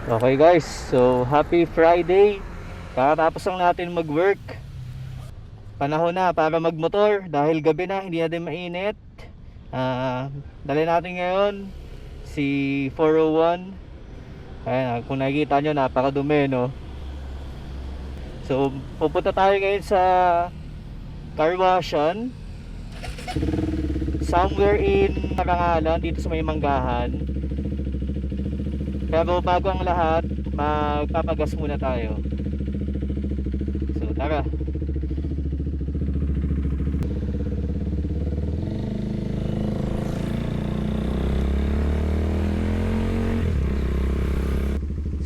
Okay guys, so happy Friday. Kakatapos lang natin mag-work. Panahon na para magmotor dahil gabi na, hindi na din mainit. Dali natin ngayon si 401. Ayan, kung nakikita nyo, napakadumi, no? So pupunta tayo ngayon sa car washan somewhere in Karangalan, dito sa may Manggahan. Pero bago ang lahat, magpapagas muna tayo. So tara.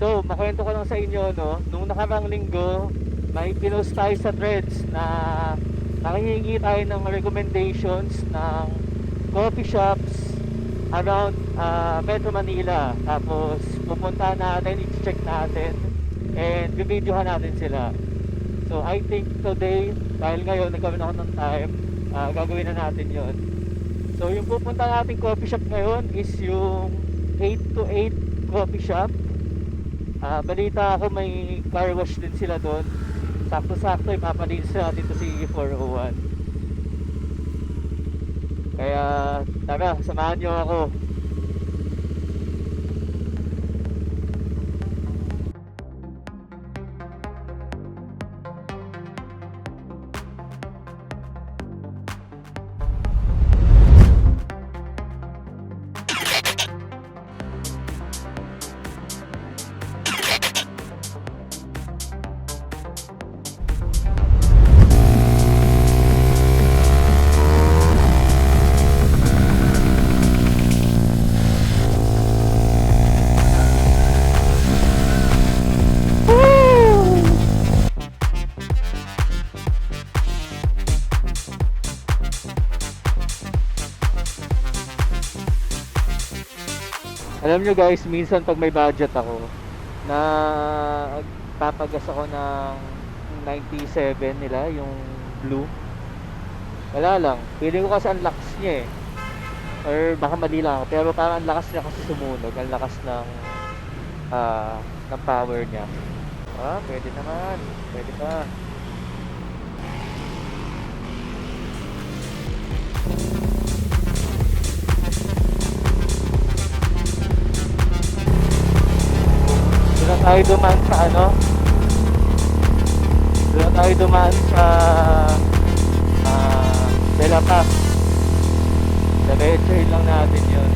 So makwento ko lang sa inyo, no, nung nakarang linggo may pinost tayo sa threads na nanghihingi tayo ng recommendations ng coffee shops around Metro Manila. Tapos pupunta natin, i-check natin and bibidyohan natin sila. So I think today, dahil ngayon nagkaroon ako ng time, gagawin na natin yon. So yung pupunta nating coffee shop ngayon is yung 8 to 8 coffee shop. Balita ako may car wash din sila doon. Sakto-sakto ipapalinis natin ito si 401. Kaya tara, samahan nyo ako. Alam nyo guys, minsan pag may budget ako, na papagas ako ng 97 nila, yung blue. Wala lang, feeling ko kasi ang lakas niya eh. Or baka mali lang ako, pero parang ang lakas niya kasi sumunog, ang lakas ng power niya. Pwede naman, pwede pa. Doon tayo dumaan sa doon tayo dumaan sa Bella Paz. Diretso lang natin yun.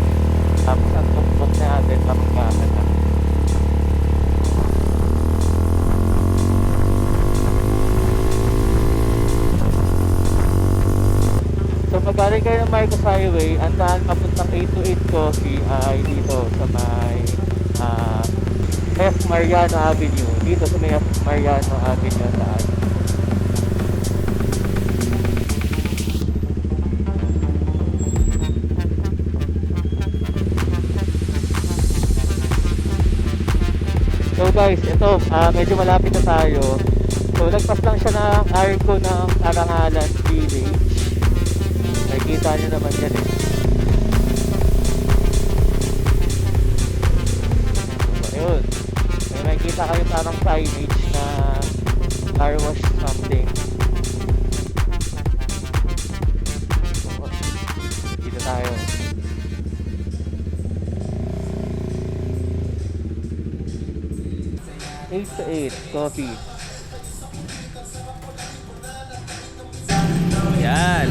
Tapos ang tuktok natin Pamanggahan na. So magaling kayo ng Marcos Highway, ang daan papuntang 828 Coffee ay dito sa may F. Mariano Avenue. Dito sa may F. Mariano Avenue daan. So guys, ito medyo malapit na tayo. So nagpas lang siya ng arko ng Karangalan Village. Nakikita nyo naman yan eh. So, ayun. May makikita kayo parang signage na car wash something. So, dito tayo. Eight to 8 coffee. Yan.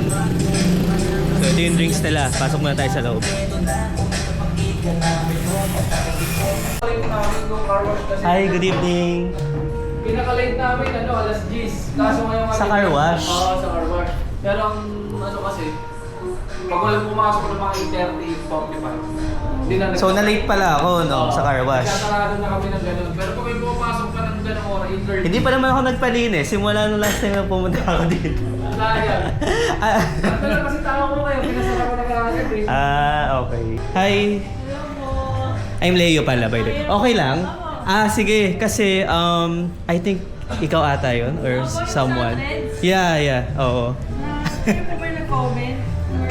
So ito yung drinks nila. Pasok muna tayo sa loob. Hi, good evening. Pinaka-late namin, alas 10. Kaso ngayon Sa car wash? Oo, sa car wash. Pero ang kasi, pag walang pumasok ng mga 8:30, 45. So na-late pala ako, no? Sa car wash. Nagkasarado na kami ng gano'n. Pero kung may pumapasok pa ng gano'ng oras, 8:30. Hindi pa naman ako nagpalinis. Simula nung last time na pumunta ako dito. Sayang. Ano lang kasi tao ko kayo, pinasara ko na kagad eh. Okay. Hi. I'm Leo pala, by the way. Okay lang? Sige. Kasi, I think ikaw ata yun or someone. Yeah. Oo. Kayo po ba nag-comment?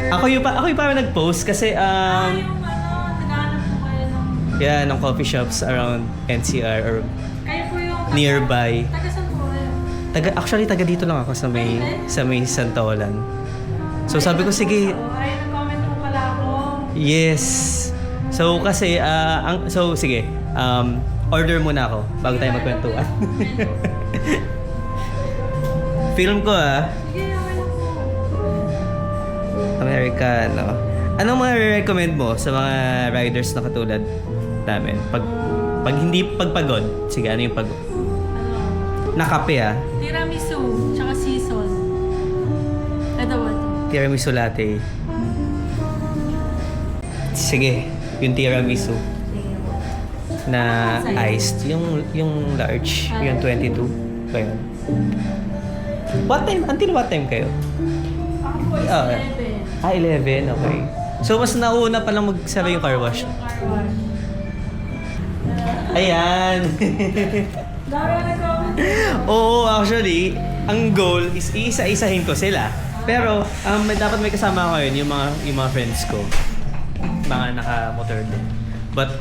Ako yung parang nag-post kasi, Yung naghahanap po kayo ng Yeah, ng coffee shops around NCR or Kayo po yung nearby. Taga saan po kayo? Actually, taga dito lang ako sa may Santolan. So sabi ko, sige, Ay, nag-comment po pala ako. yes. So kasi, sige, order muna ako bago tayo magkwentuhan. Film ko Sige, okay lang po. Americano. Anong mga recommend mo sa mga riders na katulad namin? Pag hindi pagpagod, sige, ano yung pagod? Ano? Nakape Tiramisu, tsaka season. Ito ba ito? Tiramisu latte. Sige, yung tiramisu Sige po. na iced, yung large, yung 22. Kayo. What time? Until what time kayo? Ako po is Ah, 11. 11, okay. So mas nauna pa lang magsara yung car wash. Yung car wash. Ayan. Dara nag-comment. Oo, actually, ang goal is isa-isahin ko sila. Pero dapat may kasama ko yun, yung mga friends ko. Mga naka-motor din. But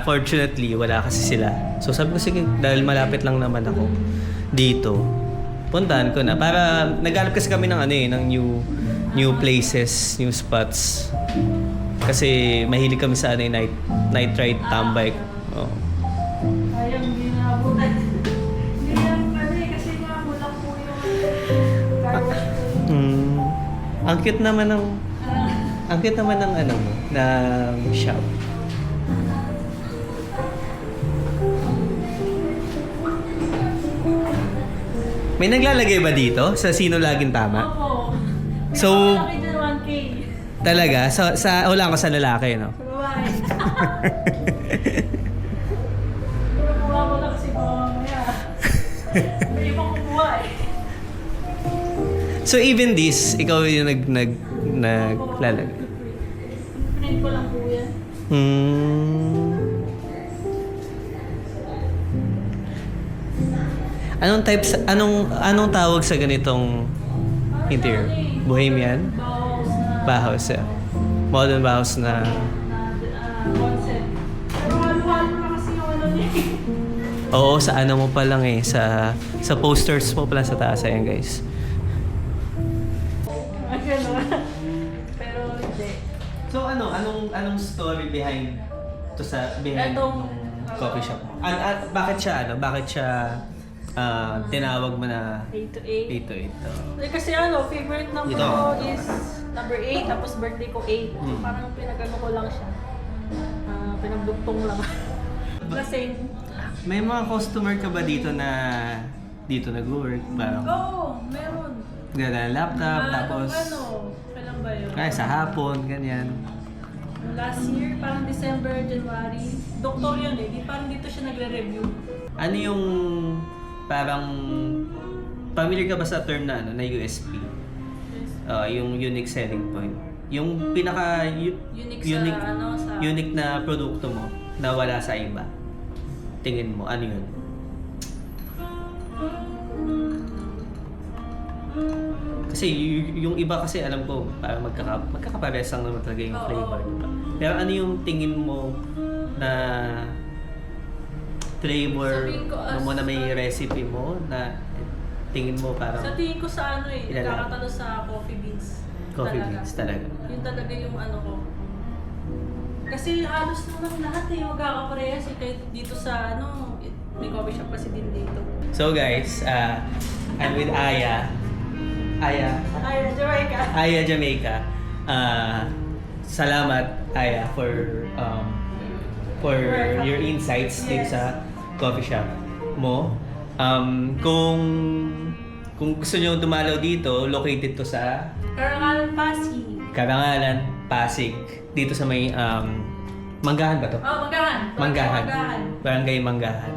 fortunately, wala kasi sila. So sabi ko, sige, dahil malapit lang naman ako dito, puntahan ko na. Para naghanap kasi kami ng ng new places, new spots. Kasi mahilig kami sa night ride, tambay. Oh. Ayun, hindi na abutan. Hindi na kasi nga kulang po yung car wash po. Ang cute naman ng ng shop. May naglalagay ba dito sa sino laging tama? Opo. So- Malaki dyan 1K. Talaga? Wala ko sa lalaki, no? Sa babae. Pero kuha ko lang kasi mamaya. May ibang kumuha eh. So even this, ikaw yung naglalagay. Print ko lang po yan. Anong tawag sa ganitong interior? Bohemian? Bauhaus na. Bauhaus, modern Bauhaus na concept. Pero halo-halo na kasi yung ano niya. oo, sa ano mo pa lang sa posters mo pa lang sa taas. Ayan guys. Gano'n. Pero hindi. So anong story behind Etong, coffee shop mo? Bakit siya tinawag mo na 8 to 8. 8 to 8? Eh, kasi favorite number Ito. ko is number 8, tapos birthday ko 8. So, parang pinagano ko lang siya. Pinagduktong lang. Kasi, May mga customer ka ba dito na dito nag-work? Parang meron. gana laptop, tapos Kailan ba yun? kaya sa hapon, ganyan. Last year, parang December, January. Doktor yun eh. Parang dito siya nagre-review. Ano yung parang familiar ka ba sa term na na USP? Yung unique selling point. Yung pinaka Unique sa unique na produkto mo na wala sa iba. Tingin mo ano yun? Kasi yung iba kasi alam ko parang magkakapares lang naman talaga yung Oo. flavor. Diba? Pero ano yung tingin mo na flavor Sabihin ko, mo na may recipe mo na tingin mo parang Sa tingin ko sa Ilan? nakakatalo sa coffee beans. coffee beans talaga. Yun talaga yung ko. Kasi halos naman lahat magkakaparehas kahit dito sa may coffee shop kasi din dito. So guys, I'm with Aya. Ay, Jamaica. Aya Jamaica. Salamat Aya for your insights din Yes. sa coffee shop mo. Kung gusto niyo dumalaw dito, located to sa Karangalan Pasig. Karangalan, Pasig. Dito sa may Manggahan ba to? Manggahan. Manggahan. Barangay Manggahan.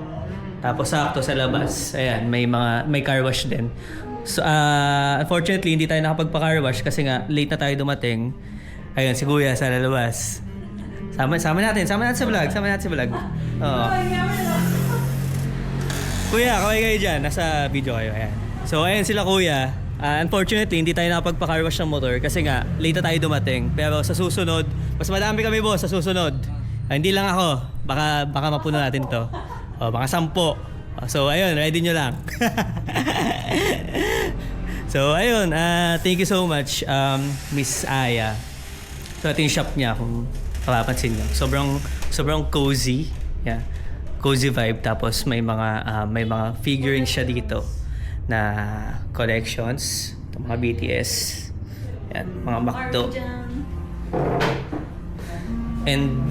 Tapos sakto sa labas, ayan, may car wash din. So unfortunately hindi tayo nakapagpa-car wash kasi nga late na tayo dumating. Ayun si Kuya sa lalabas. Sama natin sa vlog. Oo. Kuya, kaway kayo dyan. Nasa video kayo. Ayan. So, ayan sila kuya. Unfortunately, hindi tayo nakapagpa-car wash ng motor kasi nga, late na tayo dumating. Pero sa susunod, mas madami kami boss sa susunod. Hindi lang ako. Baka mapuno natin to. Baka 10. So, ayun, ready nyo lang. So, ayun, thank you so much, Miss Aya. So, ito yung shop niya, kung mapapansin nyo. Sobrang cozy. Yeah. Cozy vibe. Tapos, may mga figurines siya dito na collections. Ito, mga BTS. Yan, mga McDo. And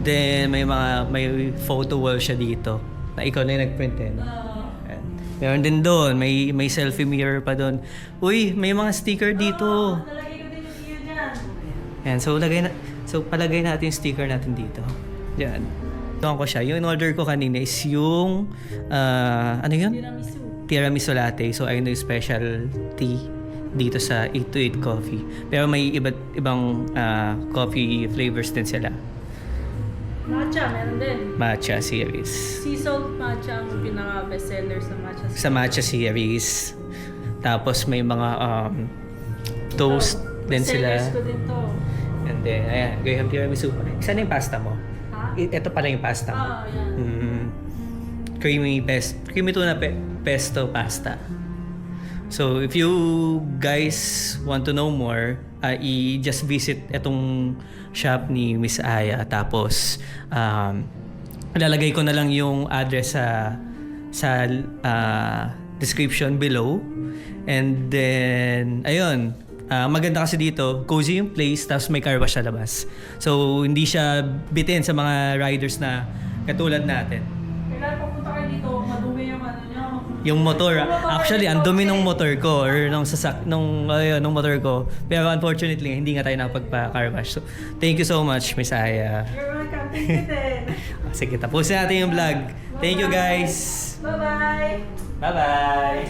then, may photo wall siya dito. Na ikaw na yung nag-print eh. Ayan. Meron din doon, may selfie mirror pa doon. Uy, may mga sticker dito. Nalagay ko din yung iyo dyan. Ayan, so palagay natin yung sticker natin dito. Diyan. Tuwan ko siya. Yung in-order ko kanina is yung, ano yun? Tiramisu. Tiramisu latte. So, ayun yung specialty dito sa 828 Coffee. Pero may ibang coffee flavors din sila. Matcha, meron din. Matcha series. Sea salt matcha ang pinaka-bestseller sa matcha. Sa matcha series. Tapos may mga toast din sila. Bestsellers ko din to. And then, ayan, Graham Tiramisu. Isa na yung pasta mo? Ha? Ito pala yung pasta mo. Yan. Creamy tuna pesto pasta. So, if you guys want to know more, just visit itong shop ni Miss Aya. Tapos, lalagay ko na lang yung address sa description below. And then, ayun, maganda kasi dito, cozy yung place, tapos may car wash sa labas. So, hindi siya bitin sa mga riders na katulad natin. Kailan papunta kayo dito, madumi yung ano nyo. Yung motor, actually, ang dumi ng motor ko or nung motor ko. Pero unfortunately, hindi nga tayo nakapagpa-car wash. So, thank you so much, Miss Aya. You're welcome. Thank you din. Sige, tapusin natin yung vlog. Thank you, guys. Bye-bye. Bye-bye.